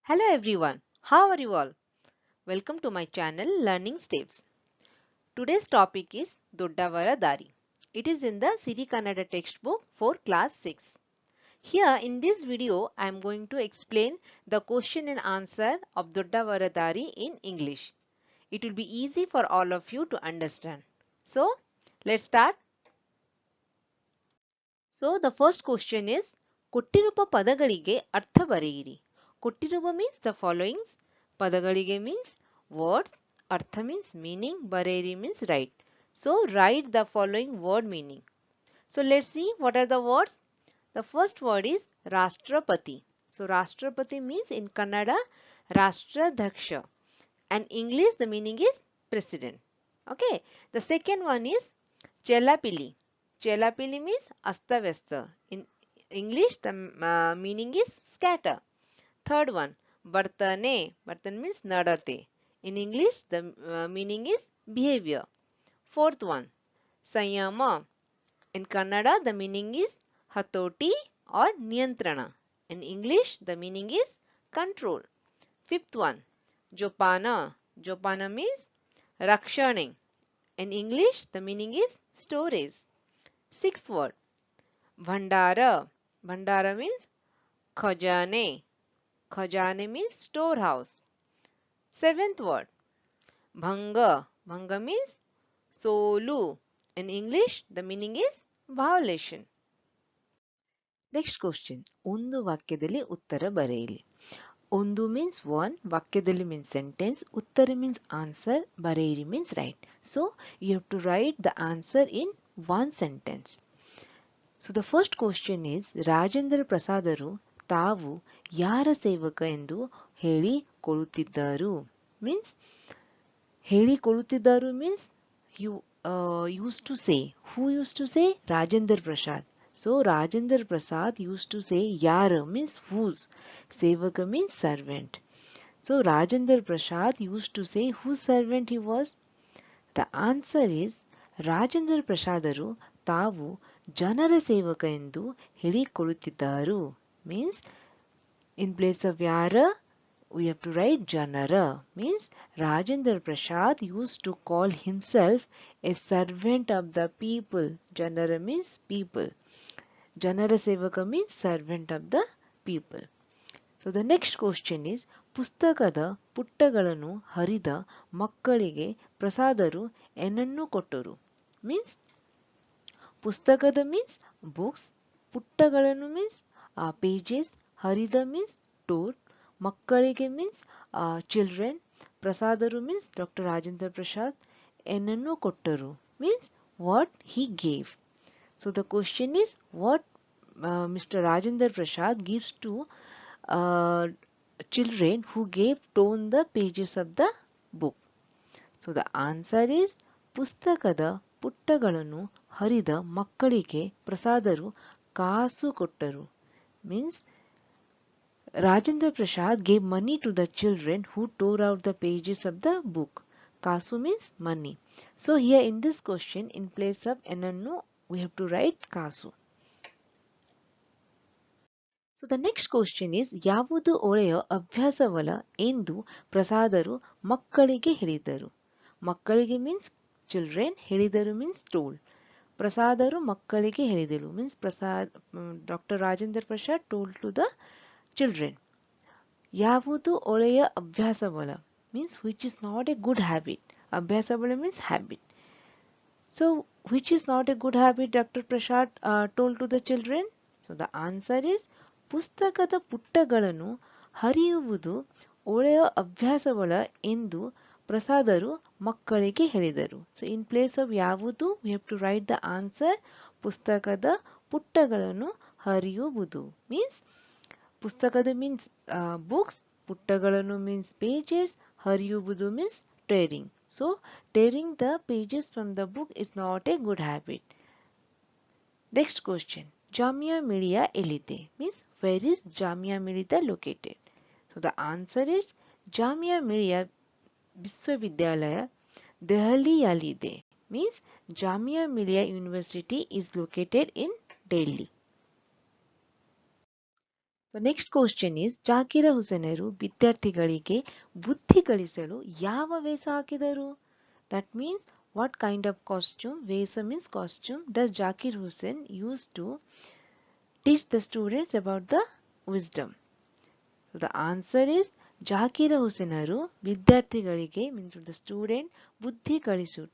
Hello everyone, how are you all? Welcome to my channel Learning Steps. Today's topic is Doddavara Dari. It is in the Siri Kannada textbook for class 6. Here in this video I am going to explain the question and answer of Doddavara Dari in English. It will be easy for all of you to understand. So let's start. So the first question is ಕೊಟ್ಟಿರುವ ಪದಗಳಿಗೆ ಅರ್ಥ ಬರೆಯಿರಿ. ಕೊಟ್ಟಿರುವ means the followings. ಪದಗಳಿಗೆ means words. ಅರ್ಥ means meaning. ಬರೆಯಿರಿ means write. So write the following word meaning. So let's see what are the words. The first word is Rashtrapati. So Rashtrapati means in Kannada Rashtradhaksha. And English the meaning is president. Okay. The second one is Chelapili. Chelapili means astavesta. In English, the meaning is scatter. Third one, Bartane. Bartane means nadate. In English, the meaning is behavior. Fourth one, Sayama. In Kannada, the meaning is hatoti or niyantrana. In English, the meaning is control. Fifth one, Jopana. Jopana means rakshane. In English, the meaning is storage. Sixth word, Bhandara. Bhandara means khajane. Khajane means storehouse. Seventh word, Bhanga. Bhanga means solu. In English, the meaning is violation. Next question. ಒಂದು ವಾಕ್ಯದಲ್ಲಿ ಉತ್ತರ ಬರೆಯಿರಿ. ಒಂದು means one, ವಾಕ್ಯದಲ್ಲಿ means sentence, ಉತ್ತರ means answer, ಬರೆಯಿರಿ means write. So, you have to write the answer in one sentence. So the first question is Rajendra ಪ್ರಸಾದರು ತಾವು ಯಾರ ಸೇವಕ ಎಂದು ಹೇಳಿಕೊಳ್ಳುತ್ತಿದ್ದರು means ಹೇಳಿಕೊಳ್ಳುತ್ತಿದ್ದರು means you used to say. Who used to say? Rajendra Prasad. So Rajendra Prasad used to say yara means whose. Sevaka means servant. So Rajendra Prasad used to say whose servant he was. The answer is Rajendra ಪ್ರಸಾದರು ತಾವು ಜನರ ಸೇವಕ ಎಂದು ಹೇಳಿಕೊಳ್ಳುತ್ತಿದ್ದರು means in place of yara we have to write janara means Rajendra Prasad used to call himself a servant of the people. Janara means people. Janara sevaka means servant of the people. So the next question is ಪುಸ್ತಕದ ಪುಟ್ಟಗಳನ್ನು ಹರಿದ ಮಕ್ಕಳಿಗೆ ಪ್ರಸಾದರು ಏನನ್ನು ಕೊಟ್ಟರು means ಪುಸ್ತಕದ means books, ಪುಟ್ಟಗಳನ್ನು means pages, ಹರಿದ means told, ಮಕ್ಕಳಿಗೆ means children, ಪ್ರಸಾದರು means Dr. Rajendra Prasad, ಏನನ್ನು ಕೊಟ್ಟರು means what he gave. So the question is what Mr. Rajendra Prasad gives to children who gave torn the pages of the book. So the answer is ಪುಸ್ತಕದ ಪುಟ್ಟಗಳನ್ನು ಹರಿದ ಮಕ್ಕಳಿಗೆ ಪ್ರಸಾದರು ಕಾಸು ಕೊಟ್ಟರು means Rajendra Prasad gave money to the children who tore out the pages of the book. Kasu means money. So here in this question in place of enannu we have to write kasu. So the next question is ಯಾವುದು ಒಳ್ಳೆಯ ಅಭ್ಯಾಸವಲ್ಲ ಎಂದು ಪ್ರಸಾದರು ಮಕ್ಕಳಿಗೆ ಹೇಳಿದರು. ಮಕ್ಕಳಿಗೆ means children, ಹೇಳಿದರು means told. ಪ್ರಸಾದರು ಮಕ್ಕಳಿಗೆ ಹೇಳಿದರು means Dr. Rajendra Prasad told to the children. ಯಾವುದು ಒಳ್ಳೆಯ ಅಭ್ಯಾಸವಲ್ಲ means which is not a good habit. ಅಭ್ಯಾಸವಲ್ಲ means habit. So which is not a good habit Dr. Prasad told to the children? So the answer is ಪುಸ್ತಕದ ಪುಟ್ಟಗಳನ್ನು ಹರಿಯುವುದು ಒಳ್ಳೆಯ ಅಭ್ಯಾಸವಲ್ಲ ಎಂದು ಪ್ರಸಾದರು ಮಕ್ಕಳಿಗೆ ಹೇಳಿದರು. So in place of ಯಾವುದು we have to write the answer ಪುಸ್ತಕದ ಪುಟ್ಟಗಳನ್ನು ಹರಿಯುವುದು means ಪುಸ್ತಕದ means books, ಪುಟ್ಟಗಳನ್ನು means pages, ಹರಿಯುವುದು means tearing. So tearing the pages from the book is not a good habit. Next question. Jamia Millia ಎಲ್ಲಿದೆ means where is Jamia Millia located? So the answer is Jamia Millia ವಿಶ್ವವಿದ್ಯಾಲಯ ದೆಹಲಿಯಲ್ಲಿದೆ means Jamia Millia University is located in Delhi. So next question is ಜಾಕಿರ ಹುಸೇನರು ವಿದ್ಯಾರ್ಥಿಗಳಿಗೆ ಬುದ್ಧಿ ಕಲಿಸಲು ಯಾವ ವೇಷ ಹಾಕಿದರು? That means what kind of costume, ವೇಷ means costume, does Zakir Hussain use to teach the students about the wisdom? So the answer is ಜಾಕಿರ ಹುಸೇನರು ವಿದ್ಯಾರ್ಥಿಗಳಿಗೆ means to the student ಬುದ್ಧಿ ಕಲಿಸು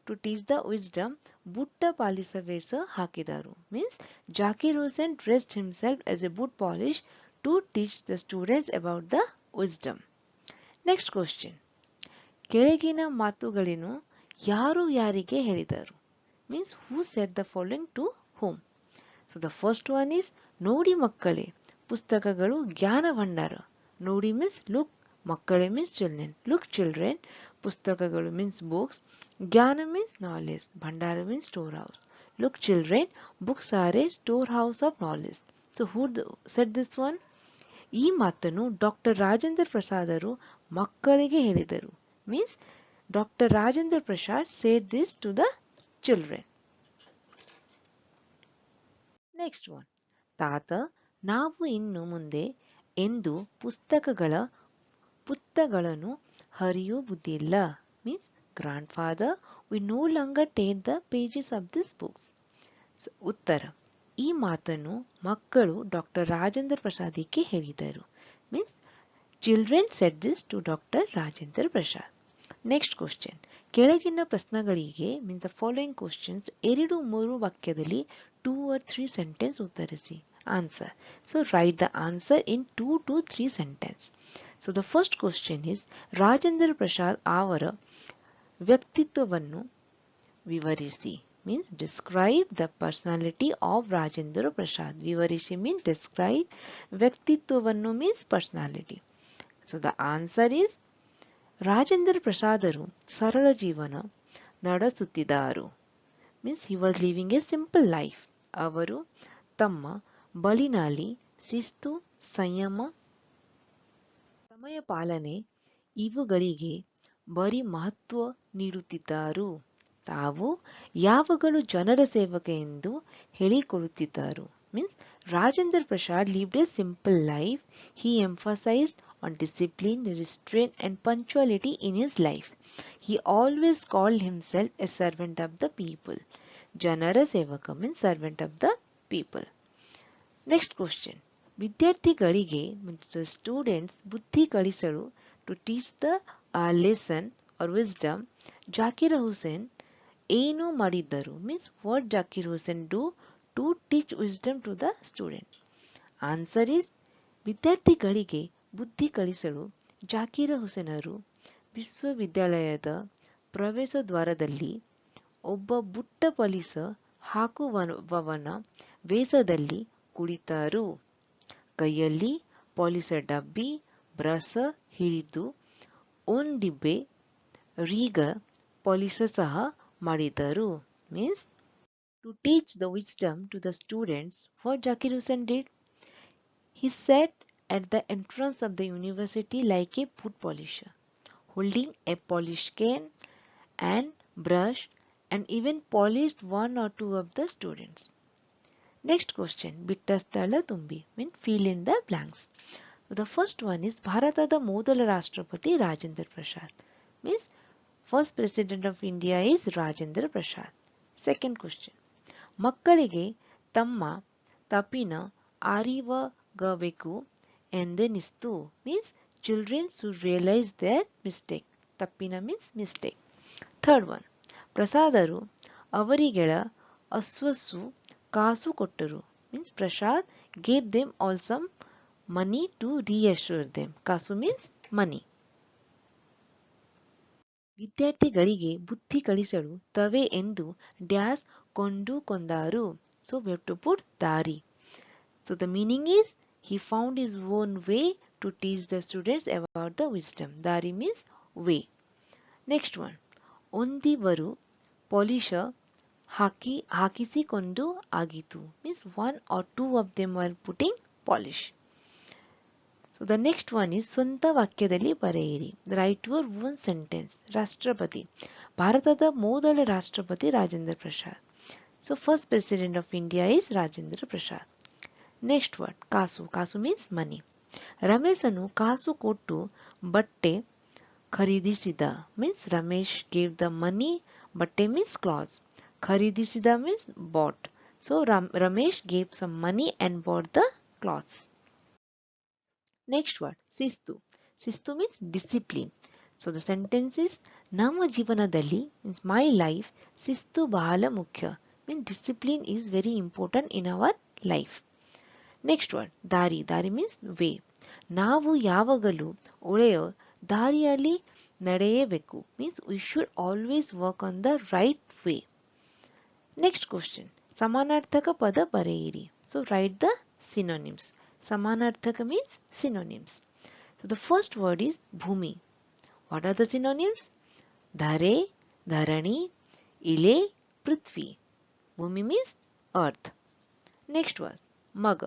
to teach the wisdom ಬುಟ್ಟ ಪಾಲಿಸ ವೇಷ ಹಾಕಿದರು. Means Zakir Hussain dressed himself as a boot polish to teach the students about the wisdom. Next question. ಕೆಳಗಿನ ಮಾತುಗಳನ್ನು ಯಾರು ಯಾರಿಗೆ ಹೇಳಿದರು? Means who said the following to whom? So the first one is ನೋಡಿ ಮಕ್ಕಳೇ ಪುಸ್ತಕಗಳು ಜ್ಞಾನ ಭಂಡಾರ. ನೋಡಿ means look, ಮಕ್ಕಳೇ means children. Look children, ಪುಸ್ತಕಗಳು means books, ಜ್ಞಾನ means knowledge, Bhandar means storehouse. Look children, books are a storehouse of knowledge. So who said this one? ಈ ಮಾತನ್ನು ಡಾಕ್ಟರ್ ರಾಜೇಂದ್ರ ಪ್ರಸಾದರು ಮಕ್ಕಳಿಗೆ ಹೇಳಿದರು. Means Dr. Rajendra Prasad said this to the children. Next one. ತಾತ ನಾವು ಇನ್ನು ಮುಂದೆ ಎಂದು ಪುಸ್ತಕಗಳನ್ನು ಹರಿಯುವುದಿಲ್ಲ. Means grandfather, we no longer take the pages of these books. So, ಉತ್ತರ ಈ ಮಾತನ್ನು ಮಕ್ಕಳು ಡಾಕ್ಟರ್ ರಾಜೇಂದ್ರ ಪ್ರಸಾದಿಗೆ ಹೇಳಿದರು. Means children said this to Dr. Rajendra Prasad. Next question. ಕೆಳಗಿನ ಪ್ರಶ್ನೆಗಳಿಗೆ means the following questions 2-3 ವಾಕ್ಯದಲ್ಲಿ 2 or 3 ಸೆಂಟೆನ್ಸ್ ಉತ್ತರಿಸಿ. Answer. So write the answer in 2 to 3 sentence. So the first question is Rajendra Prasad ಅವರ ವ್ಯಕ್ತಿತ್ವವನ್ನು ವಿವರಿಸಿ. Means describe the personality of Rajendra Prasad. ವಿವರಿಸಿ means describe, ವ್ಯಕ್ತಿತ್ವವನ್ನು means personality. So the answer is Rajendra ಪ್ರಸಾದರು ಸರಳ ಜೀವನ ನಡೆಸುತ್ತಿದ್ದರು. Means he was living a simple life. ಅವರು ತಮ್ಮ ಬಳಿನಲ್ಲಿ ಶಿಸ್ತು, ಸಂಯಮ, ಸಮಯ ಪಾಲನೆ ಇವುಗಳಿಗೆ ಬರೀ ಮಹತ್ವ ನೀಡುತ್ತಿದ್ದರು. ತಾವು ಯಾವಾಗಲೂ ಜನರ ಸೇವಕ ಎಂದು ಹೇಳಿಕೊಳ್ಳುತ್ತಿದ್ದರು. Means Rajendra Prasad lived a simple life. He emphasized on discipline, restraint and punctuality in his life. He always called himself a servant of the people. Janara Sevaka means servant of the people. Next question. ವಿದ್ಯಾರ್ಥಿಗಳಿಗೆ the students ಬುದ್ಧಿ ಕಲಿಸಲು to teach the lesson or wisdom, ಜಾಕಿರ Hussain ಏನು ಮಾಡಿದ್ದರು? Means what Zakir Hussain do to teach wisdom to the students? Answer is ವಿದ್ಯಾರ್ಥಿಗಳಿಗೆ ಬುದ್ಧಿ ಕಲಿಸಲು ಜಾಕಿರ ಹುಸೇನರು ವಿಶ್ವವಿದ್ಯಾಲಯದ ಪ್ರವೇಶ ದ್ವಾರದಲ್ಲಿ ಒಬ್ಬ ಬುಟ್ಟ ಪಾಲಿಸ ಹಾಕುವವನ ವೇಷದಲ್ಲಿ ಕುಳಿತರು. ಕೈಯಲ್ಲಿ ಪಾಲಿಸ ಡಬ್ಬಿ ಬ್ರಷ ಹಿಡಿದು ಒಂದಿಬ್ಬೆ ರೀಗ ಪಾಲಿಸ ಸಹ ಮಾಡಿದರು. Means to teach the wisdom to the students, what Zakir Hussain did? He sat at the entrance of the university like a boot polisher, holding a polish cane and brush, and even polished 1 or 2 of the students. Next question. ಬಿಟ್ಟ ಸ್ಥಳ ತುಂಬಿ means fill in the blanks. The first one is ಭಾರತದ ಮೊದಲ ರಾಷ್ಟ್ರಪತಿ Rajendra Prasad. Means first president of India is Rajendra Prasad. Second question. ಮಕ್ಕಳಿಗೆ ತಮ್ಮ ತಪ್ಪಿನ ಅರಿವಾಗಬೇಕು ಎಂದೆನಿಸ್ತು. Means children should realize their mistake. ತಪ್ಪಿನ means mistake. Third one. ಪ್ರಸಾದರು ಅವರಿಗೆಳ ಅಸ್ವಸ್ಸು ಕಾಸು ಕೊಟ್ಟರು. Means Prasad gave them all some money to reassure them. ಕಾಸು means money. ವಿದ್ಯಾರ್ಥಿಗಳಿಗೆ ಬುದ್ಧಿ ಕಲಿಸಲು ತವೆ ಎಂದು ಡ್ಯಾಸ್ ಕೊಂಡುಕೊಂಡರು. So we have to put ದಾರಿ. So the meaning is he found his own way to teach the students about the wisdom. ದಾರಿ means way. Next one. ಒಂದಿವರು ಪಾಲಿಶ ಹಾಕಿಸಿಕೊಂಡು ಆಗಿತು. Means 1 or 2 of them were putting polish. So the next one is ಸ್ವಂತ ವಾಕ್ಯದಲ್ಲಿ ಬರೆಯಿರಿ. Write your own sentence. ರಾಷ್ಟ್ರಪತಿ. ಭಾರತದ ಮೊದಲ ರಾಷ್ಟ್ರಪತಿ Rajendra Prasad. So first president of India is Rajendra Prasad. Next word ಕಾಸು. ಕಾಸು ಮೀನ್ಸ್ ಮನಿ. ರಮೇಶನು ಕಾಸು ಕೊಟ್ಟು ಬಟ್ಟೆ ಖರೀದಿಸಿದ means Ramesh gave the money. ಬಟ್ಟೆ ಮೀನ್ಸ್ ಕ್ಲಾತ್ಸ್. ಖರೀದಿಸಿದ means bought. So Ramesh gave some money and bought the cloths. Next word ಶಿಸ್ತು. ಶಿಸ್ತು means discipline. So the sentence is ನಮ್ಮ ಜೀವನದಲ್ಲಿ means my life ಶಿಸ್ತು ಬಹಳ ಮುಖ್ಯ. Means discipline is very important in our life. Next word ದಾರಿ. ದಾರಿ means way. ನಾವು ಯಾವಾಗಲೂ ಒಳ್ಳೆಯ ದಾರಿಯಲ್ಲಿ ನಡೆಯಬೇಕು. Means we should always work on the right way. Next question. ಸಮಾನಾರ್ಥಕ ಪದ ಬರೆಯಿರಿ. So write the synonyms. ಸಮಾನಾರ್ಥಕ means synonyms. So the first word is ಭೂಮಿ. What are the synonyms? ಧರೆ, ಧರಣಿ, ಇಲೆ, ಪೃಥ್ವಿ. ಭೂಮಿ means earth. Next word ಮಗ.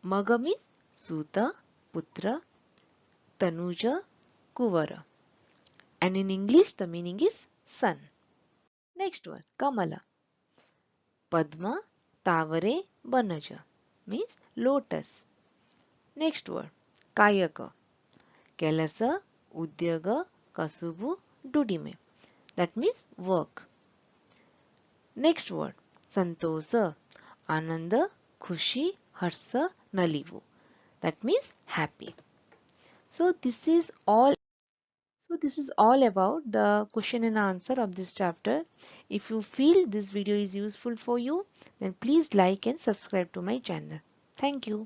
ಮಗ means ಸೂತ, ಪುತ್ರ, ತನುಜ, ಕುವರ. And in English the meaning is son. Next word ಕಮಲ. ಪದ್ಮ, ತಾವರೆ, ಬನಜ means lotus. Next word ಕಾಯಕ. ಕೆಲಸ, ಉದ್ಯೋಗ, ಕಸುಬು, ದುಡಿಮೆ. That means work. Next word ಸಂತೋಷ. ಆನಂದ, ಖುಷಿ, ಹರ್ಷ, ನಲಿವು. That means happy. So this is all about the question and answer of this chapter. If you feel this video is useful for you, then please like and subscribe to my channel. Thank you.